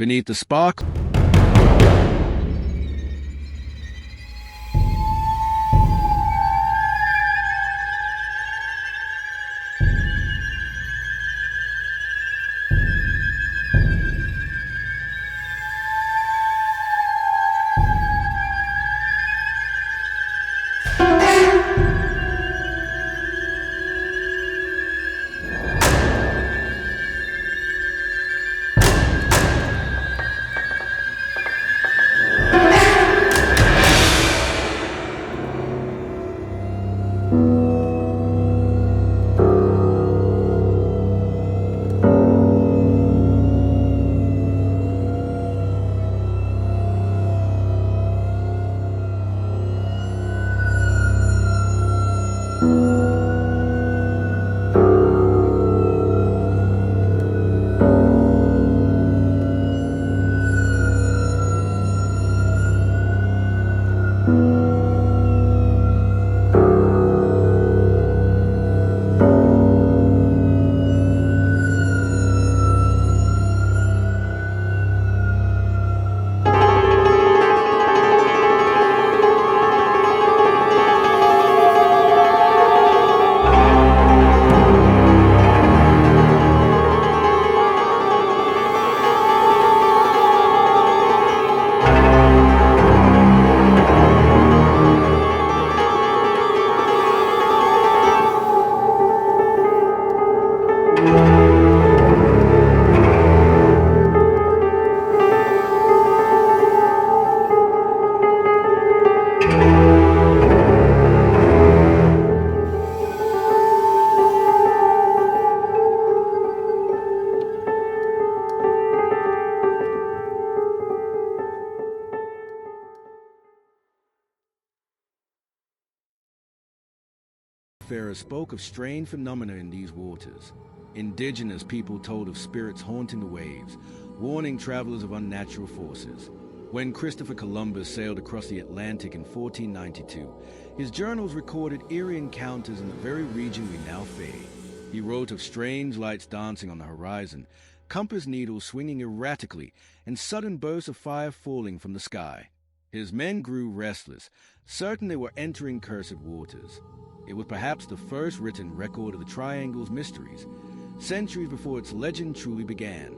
Beneath the spark. Seafarer spoke of strange phenomena in these waters. Indigenous people told of spirits haunting the waves, warning travelers of unnatural forces. When Christopher Columbus sailed across the Atlantic in 1492, his journals recorded eerie encounters in the very region we now fade. He wrote of strange lights dancing on the horizon, compass needles swinging erratically, and sudden bursts of fire falling from the sky. His men grew restless, certain they were entering cursed waters. It was perhaps the first written record of the Triangle's mysteries, centuries before its legend truly began.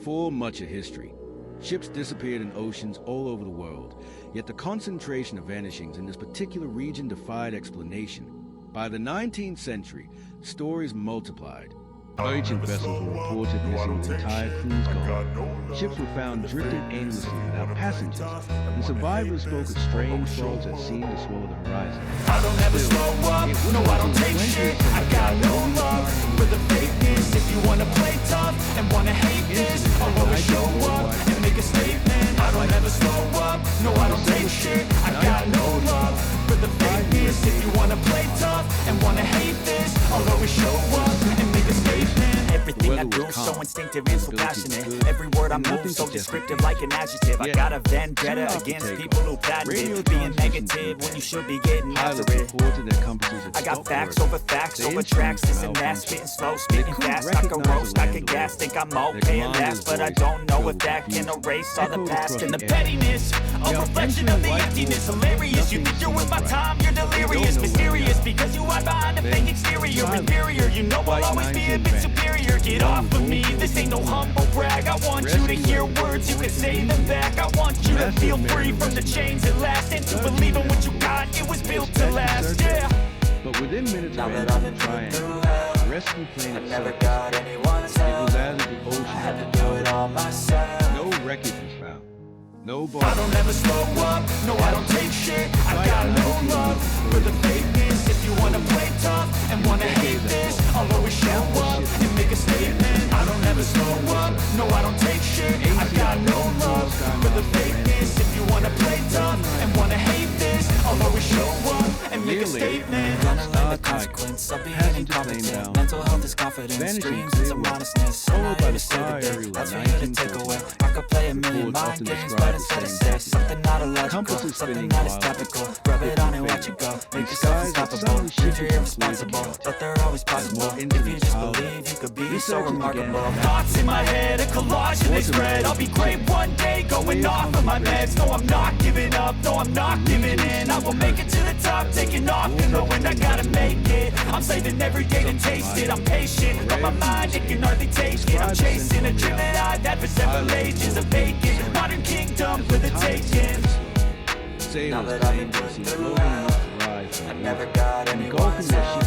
For much of history, ships disappeared in oceans all over the world, yet the concentration of vanishings in this particular region defied explanation. By the 19th century, stories multiplied. Merchant vessels were reported missing with entire crews gone. Ships were found drifting aimlessly without passengers, and survivors spoke of strange frogs that seemed to swallow the horizon. I don't ever slow up, no I don't take shit. I got no love for the fakeness. If you wanna play tough and wanna hate this, I'll always show up and make a statement. I don't ever slow up, no I don't take shit. I got no love for the fakeness. If you wanna play tough and wanna hate this, I'll always show up and make a statement. Everything I do so instinctive and so passionate. Every word I move so descriptive like an adjective. I got a vendetta against people who patented being negative when you should be getting after it. I got facts over tracks, this and that, spitting slow, spitting fast. I can roast, I can gas, think I'm okay at last, but I don't know if that can erase all the past and the pettiness. A reflection of the emptiness, hilarious. You think you're with my time, you're delirious, mysterious because you hide behind a fake exterior. Inferior, you know I'll always be a bit superior. Get off of me, this ain't no humble brag. I want you to hear words, you can say them back. I want you to feel free from the chains at last, and to believe in what you got, it was built to last, yeah. But within minutes Now of that I've been through hell, the rescue plane I never got anyone's help. I had to do it all myself. No wreckage was found. No body. I don't ever slow up, no I don't take shit. I got no love for the fakeness. If you wanna play tough and wanna hate this, I'll always show up and make a statement. I don't ever slow up, no I don't take shit. I got no love for the fakeness. If you wanna play tough and wanna hate this, I'll always show up and make a statement. Gonna learn the consequence of being incompetent. Mental health is confidence, dreams and some honestness. I'm not here to say the day, that's for you to take away. I could play a million mind games, but instead of say something not illogical, something that is topical. Rub it on and watch it go. Make yourself unstoppable. If you're irresponsible, but they're always possible. If you just believe, you could be so remarkable. Thoughts in my head, a collage and they spread. I'll be great one day, going off of my meds. No, I'm not giving up, no, I'm not giving in. I will make it to the top, taking off in the wind. I gotta make it, I'm saving every day to taste it. I'm patient, but my mind, it can hardly take it. I'm chasing a dream that I've had for several ages. A vacant, modern kingdom for the taking. Now that I've been put through hell, I never got anyone's help.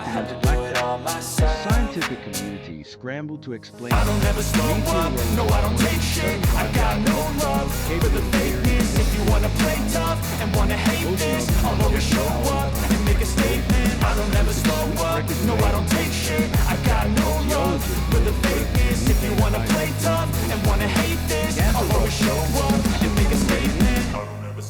I had to do it all myself. The scientific community scrambled to explain. I don't ever slow up, no I don't take shit. I got no love for the fakeness. If you wanna play tough and wanna hate this, I'll always show up and make a statement. I don't ever slow up, no I don't take shit. I got no love for the fakeness. If you wanna play tough and wanna hate this, I'll always show up and make a statement.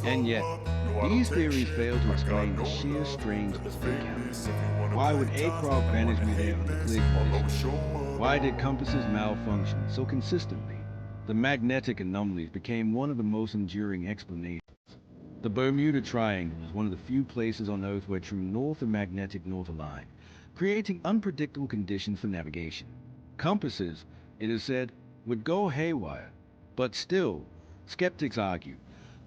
And yet, these theories fail to explain the sheer strangeness of the encounter. Why would aircraft vanish midair under clear conditions? Why did compasses malfunction so consistently? The magnetic anomalies became one of the most enduring explanations. The Bermuda Triangle is one of the few places on Earth where true north and magnetic north align, creating unpredictable conditions for navigation. Compasses, it is said, would go haywire, but still, skeptics argue,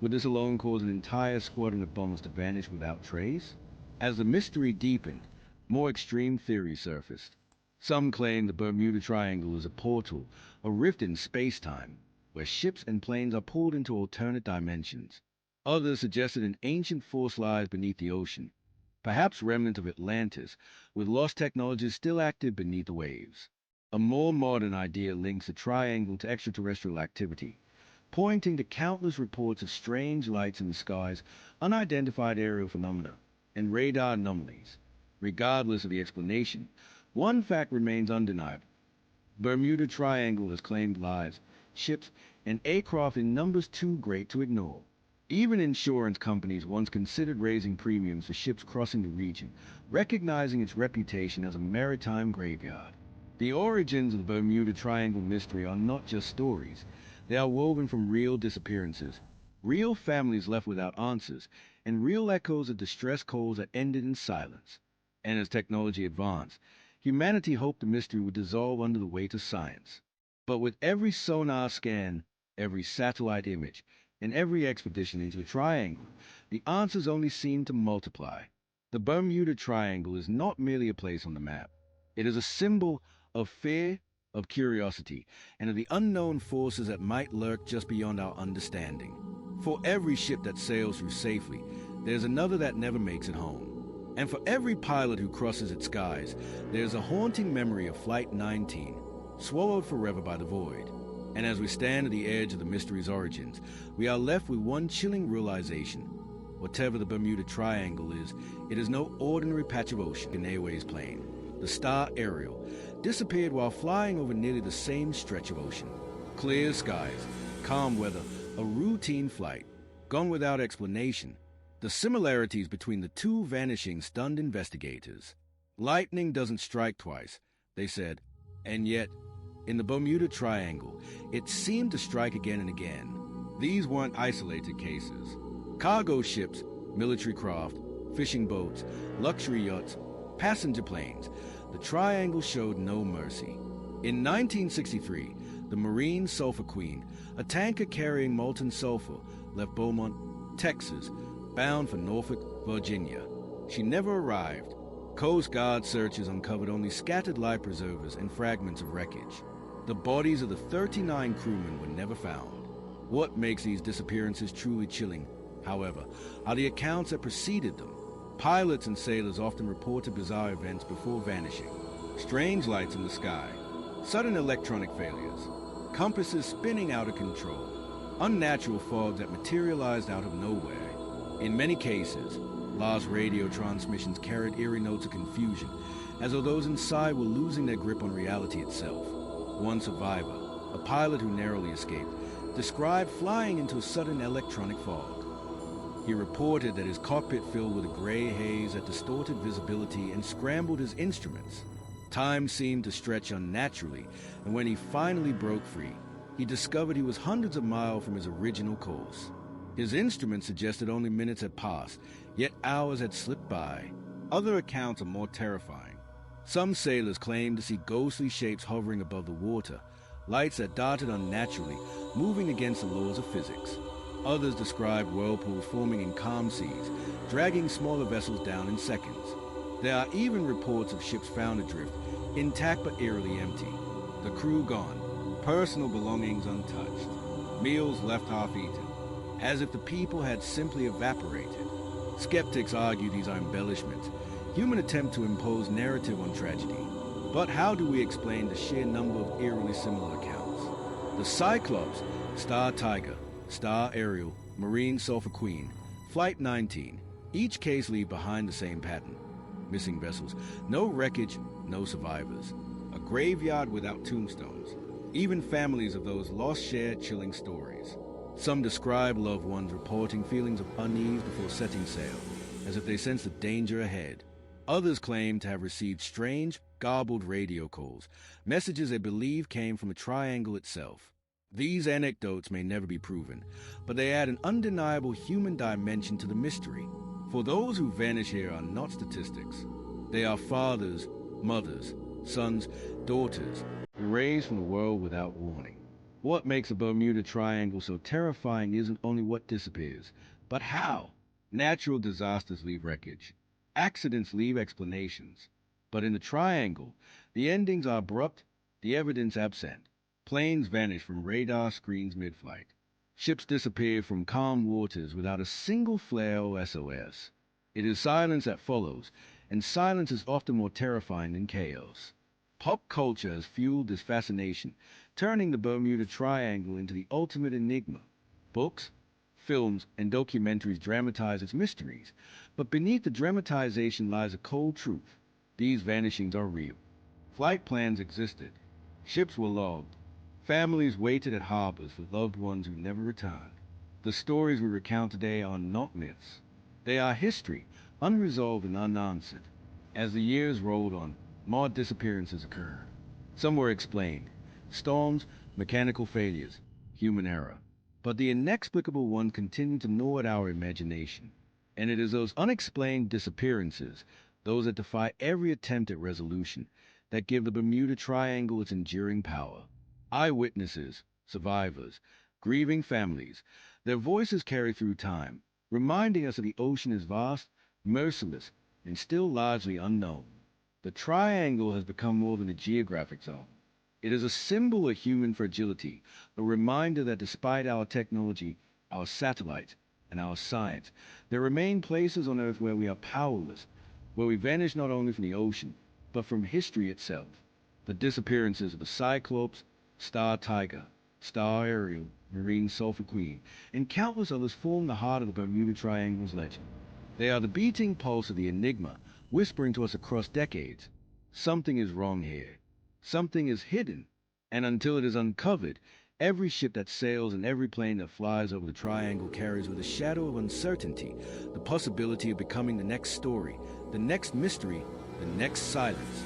would this alone cause an entire squadron of bombers to vanish without trace? As the mystery deepened, more extreme theories surfaced. Some claim the Bermuda Triangle is a portal, a rift in space-time, where ships and planes are pulled into alternate dimensions. Others suggested an ancient force lies beneath the ocean, perhaps remnant of Atlantis, with lost technologies still active beneath the waves. A more modern idea links the triangle to extraterrestrial activity, pointing to countless reports of strange lights in the skies, unidentified aerial phenomena, and radar anomalies. Regardless of the explanation, one fact remains undeniable. Bermuda Triangle has claimed lives, ships, and aircraft in numbers too great to ignore. Even insurance companies once considered raising premiums for ships crossing the region, recognizing its reputation as a maritime graveyard. The origins of the Bermuda Triangle mystery are not just stories. They are woven from real disappearances, real families left without answers, and real echoes of distress calls that ended in silence. And as technology advanced, humanity hoped the mystery would dissolve under the weight of science. But with every sonar scan, every satellite image, and every expedition into the triangle, the answers only seem to multiply. The Bermuda Triangle is not merely a place on the map. It is a symbol of fear, of curiosity, and of the unknown forces that might lurk just beyond our understanding. For every ship that sails through safely, there's another that never makes it home. And for every pilot who crosses its skies, there's a haunting memory of Flight 19, swallowed forever by the void. And as we stand at the edge of the mystery's origins, we are left with one chilling realization. Whatever the Bermuda Triangle is, it is no ordinary patch of ocean. An Airways plane, the Star Ariel, disappeared while flying over nearly the same stretch of ocean. Clear skies, calm weather, a routine flight, gone without explanation. The similarities between the two vanishing stunned investigators. Lightning doesn't strike twice, they said, and yet, in the Bermuda Triangle, it seemed to strike again and again. These weren't isolated cases. Cargo ships, military craft, fishing boats, luxury yachts, passenger planes, the Triangle showed no mercy. In 1963, the Marine Sulphur Queen, a tanker carrying molten sulfur, left Beaumont, Texas, bound for Norfolk, Virginia. She never arrived. Coast Guard searches uncovered only scattered life preservers and fragments of wreckage. The bodies of the 39 crewmen were never found. What makes these disappearances truly chilling, however, are the accounts that preceded them. Pilots and sailors often reported bizarre events before vanishing. Strange lights in the sky, sudden electronic failures, compasses spinning out of control, unnatural fog that materialized out of nowhere. In many cases, lost radio transmissions carried eerie notes of confusion, as though those inside were losing their grip on reality itself. One survivor, a pilot who narrowly escaped, described flying into a sudden electronic fog. He reported that his cockpit filled with a gray haze that distorted visibility and scrambled his instruments. Time seemed to stretch unnaturally, and when he finally broke free, he discovered he was hundreds of miles from his original course. His instruments suggested only minutes had passed, yet hours had slipped by. Other accounts are more terrifying. Some sailors claim to see ghostly shapes hovering above the water, lights that darted unnaturally, moving against the laws of physics. Others describe whirlpools forming in calm seas, dragging smaller vessels down in seconds. There are even reports of ships found adrift, intact but eerily empty. The crew gone, personal belongings untouched, meals left half-eaten, as if the people had simply evaporated. Skeptics argue these are embellishments, human attempt to impose narrative on tragedy. But how do we explain the sheer number of eerily similar accounts? The Cyclops, Star Tiger, Star Ariel, Marine Sulphur Queen, Flight 19, each case leave behind the same pattern. Missing vessels, no wreckage, no survivors. A graveyard without tombstones. Even families of those lost share chilling stories. Some describe loved ones reporting feelings of unease before setting sail, as if they sense the danger ahead. Others claim to have received strange, garbled radio calls, messages they believe came from the triangle itself. These anecdotes may never be proven, but they add an undeniable human dimension to the mystery. For those who vanish here are not statistics. They are fathers, mothers, sons, daughters, erased from the world without warning. What makes the Bermuda Triangle so terrifying isn't only what disappears, but how. Natural disasters leave wreckage. Accidents leave explanations. But in the Triangle, the endings are abrupt, the evidence absent. Planes vanish from radar screens mid-flight. Ships disappear from calm waters without a single flare or SOS. It is silence that follows, and silence is often more terrifying than chaos. Pop culture has fueled this fascination, turning the Bermuda Triangle into the ultimate enigma. Books, films, and documentaries dramatize its mysteries, but beneath the dramatization lies a cold truth. These vanishings are real. Flight plans existed. Ships were logged. Families waited at harbors for loved ones who never returned. The stories we recount today are not myths. They are history, unresolved and unanswered. As the years rolled on, more disappearances occurred. Some were explained. Storms, mechanical failures, human error. But the inexplicable one continued to gnaw at our imagination. And it is those unexplained disappearances, those that defy every attempt at resolution, that give the Bermuda Triangle its enduring power. Eyewitnesses, survivors, grieving families, their voices carry through time, reminding us that the ocean is vast, merciless, and still largely unknown. The Triangle has become more than a geographic zone. It is a symbol of human fragility, a reminder that despite our technology, our satellites, and our science, there remain places on Earth where we are powerless, where we vanish not only from the ocean, but from history itself. The disappearances of the Cyclops, Star Tiger, Star Ariel, Marine Sulphur Queen, and countless others form the heart of the Bermuda Triangle's legend. They are the beating pulse of the enigma, whispering to us across decades. Something is wrong here. Something is hidden. And until it is uncovered, every ship that sails and every plane that flies over the Triangle carries with a shadow of uncertainty the possibility of becoming the next story, the next mystery, the next silence.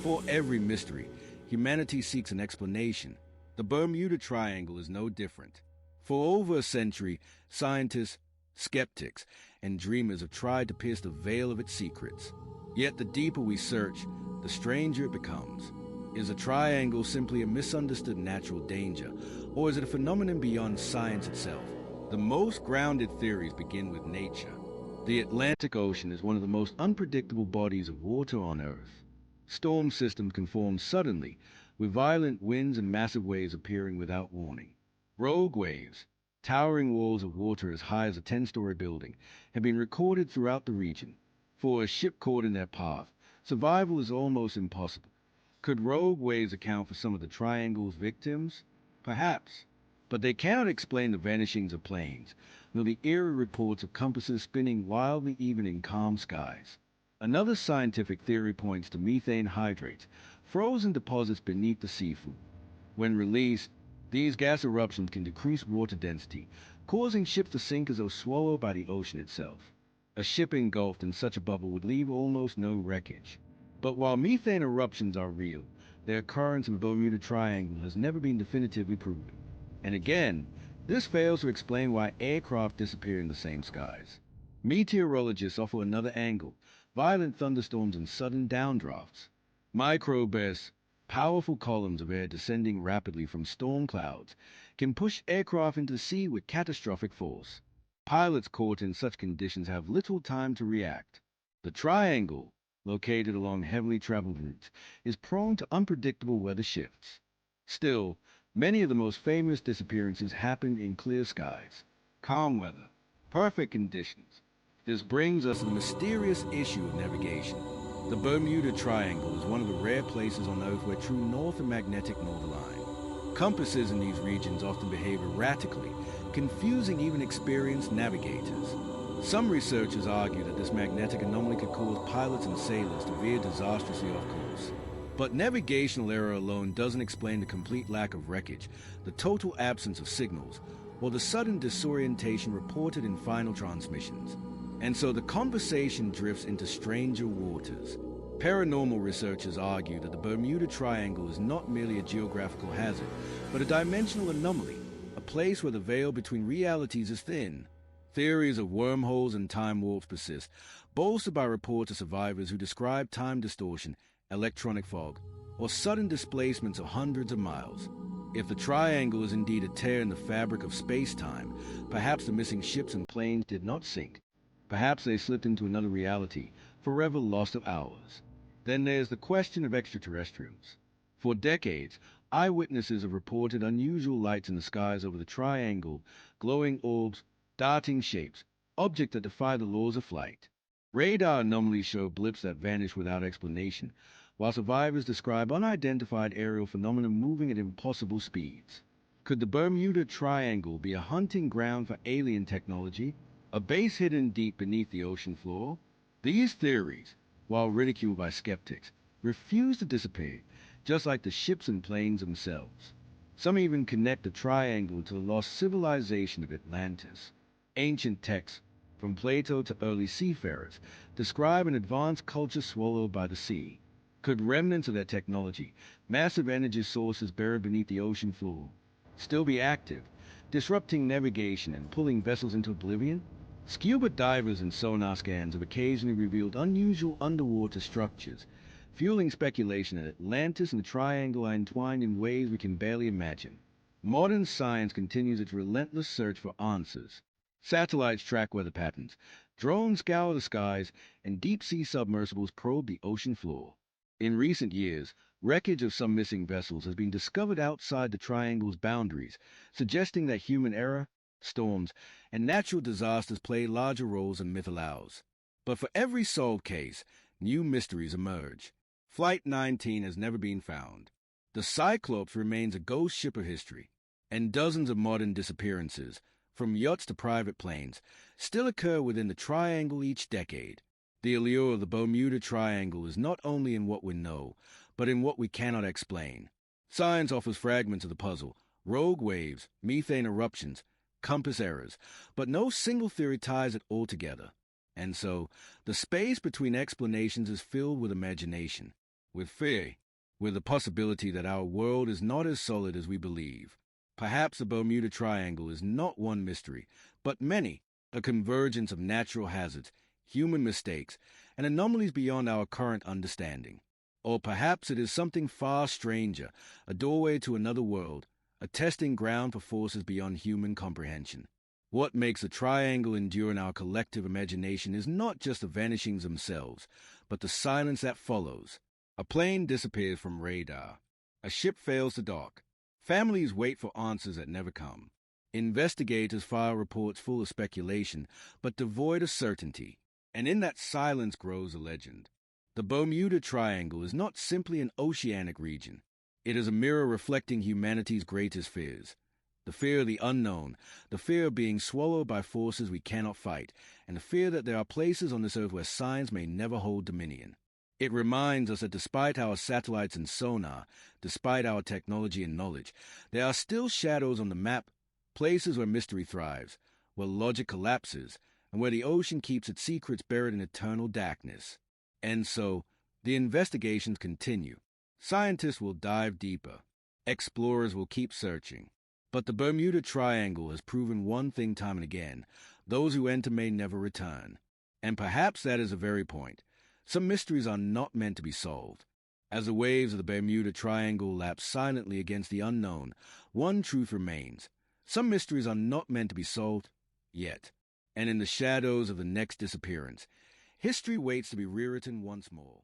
For every mystery, humanity seeks an explanation. The Bermuda Triangle is no different. For over a century, scientists, skeptics, and dreamers have tried to pierce the veil of its secrets. Yet the deeper we search, the stranger it becomes. Is the Triangle simply a misunderstood natural danger, or is it a phenomenon beyond science itself? The most grounded theories begin with nature. The Atlantic Ocean is one of the most unpredictable bodies of water on Earth. Storm systems can form suddenly, with violent winds and massive waves appearing without warning. Rogue waves, towering walls of water as high as a 10-story building, have been recorded throughout the region. For a ship caught in their path, survival is almost impossible. Could rogue waves account for some of the Triangle's victims? Perhaps. But they cannot explain the vanishings of planes, nor the eerie reports of compasses spinning wildly even in calm skies. Another scientific theory points to methane hydrates, frozen deposits beneath the seafloor. When released, these gas eruptions can decrease water density, causing ships to sink as though swallowed by the ocean itself. A ship engulfed in such a bubble would leave almost no wreckage. But while methane eruptions are real, their occurrence in the Bermuda Triangle has never been definitively proven. And again, this fails to explain why aircraft disappear in the same skies. Meteorologists offer another angle: violent thunderstorms and sudden downdrafts. Microbursts, powerful columns of air descending rapidly from storm clouds, can push aircraft into the sea with catastrophic force. Pilots caught in such conditions have little time to react. The triangle, located along heavily traveled routes, is prone to unpredictable weather shifts. Still, many of the most famous disappearances happen in clear skies, calm weather, perfect conditions. This brings us to the mysterious issue of navigation. The Bermuda Triangle is one of the rare places on Earth where true north and magnetic north align. Compasses in these regions often behave erratically, confusing even experienced navigators. Some researchers argue that this magnetic anomaly could cause pilots and sailors to veer disastrously off course. But navigational error alone doesn't explain the complete lack of wreckage, the total absence of signals, or the sudden disorientation reported in final transmissions. And so the conversation drifts into stranger waters. Paranormal researchers argue that the Bermuda Triangle is not merely a geographical hazard, but a dimensional anomaly, a place where the veil between realities is thin. Theories of wormholes and time warps persist, bolstered by reports of survivors who describe time distortion, electronic fog, or sudden displacements of hundreds of miles. If the triangle is indeed a tear in the fabric of space-time, perhaps the missing ships and planes did not sink. Perhaps they slipped into another reality, forever lost of ours. Then there's the question of extraterrestrials. For decades, eyewitnesses have reported unusual lights in the skies over the triangle, glowing orbs, darting shapes, objects that defy the laws of flight. Radar anomalies show blips that vanish without explanation, while survivors describe unidentified aerial phenomena moving at impossible speeds. Could the Bermuda Triangle be a hunting ground for alien technology, a base hidden deep beneath the ocean floor? These theories, while ridiculed by skeptics, refuse to dissipate, just like the ships and planes themselves. Some even connect the triangle to the lost civilization of Atlantis. Ancient texts, from Plato to early seafarers, describe an advanced culture swallowed by the sea. Could remnants of that technology, massive energy sources buried beneath the ocean floor, still be active, disrupting navigation and pulling vessels into oblivion? Scuba divers and sonar scans have occasionally revealed unusual underwater structures, fueling speculation that Atlantis and the Triangle are entwined in ways we can barely imagine. Modern science continues its relentless search for answers. Satellites track weather patterns, drones scour the skies, and deep-sea submersibles probe the ocean floor. In recent years, wreckage of some missing vessels has been discovered outside the Triangle's boundaries, suggesting that human error, storms, and natural disasters play larger roles than myth allows. But for every solved case, new mysteries emerge. Flight 19 has never been found. The Cyclops remains a ghost ship of history, and dozens of modern disappearances, from yachts to private planes, still occur within the Triangle each decade. The allure of the Bermuda Triangle is not only in what we know, but in what we cannot explain. Science offers fragments of the puzzle, rogue waves, methane eruptions, compass errors, but no single theory ties it all together. And so, the space between explanations is filled with imagination, with fear, with the possibility that our world is not as solid as we believe. Perhaps the Bermuda Triangle is not one mystery, but many, a convergence of natural hazards, human mistakes, and anomalies beyond our current understanding. Or perhaps it is something far stranger, a doorway to another world, a testing ground for forces beyond human comprehension. What makes the triangle endure in our collective imagination is not just the vanishings themselves, but the silence that follows. A plane disappears from radar. A ship fails to dock. Families wait for answers that never come. Investigators file reports full of speculation, but devoid of certainty. And in that silence grows a legend. The Bermuda Triangle is not simply an oceanic region. It is a mirror reflecting humanity's greatest fears. The fear of the unknown, the fear of being swallowed by forces we cannot fight, and the fear that there are places on this earth where science may never hold dominion. It reminds us that despite our satellites and sonar, despite our technology and knowledge, there are still shadows on the map, places where mystery thrives, where logic collapses, and where the ocean keeps its secrets buried in eternal darkness. And so, the investigations continue. Scientists will dive deeper. Explorers will keep searching. But the Bermuda Triangle has proven one thing time and again: those who enter may never return. And perhaps that is the very point. Some mysteries are not meant to be solved. As the waves of the Bermuda Triangle lap silently against the unknown, one truth remains. Some mysteries are not meant to be solved yet. And in the shadows of the next disappearance, history waits to be rewritten once more.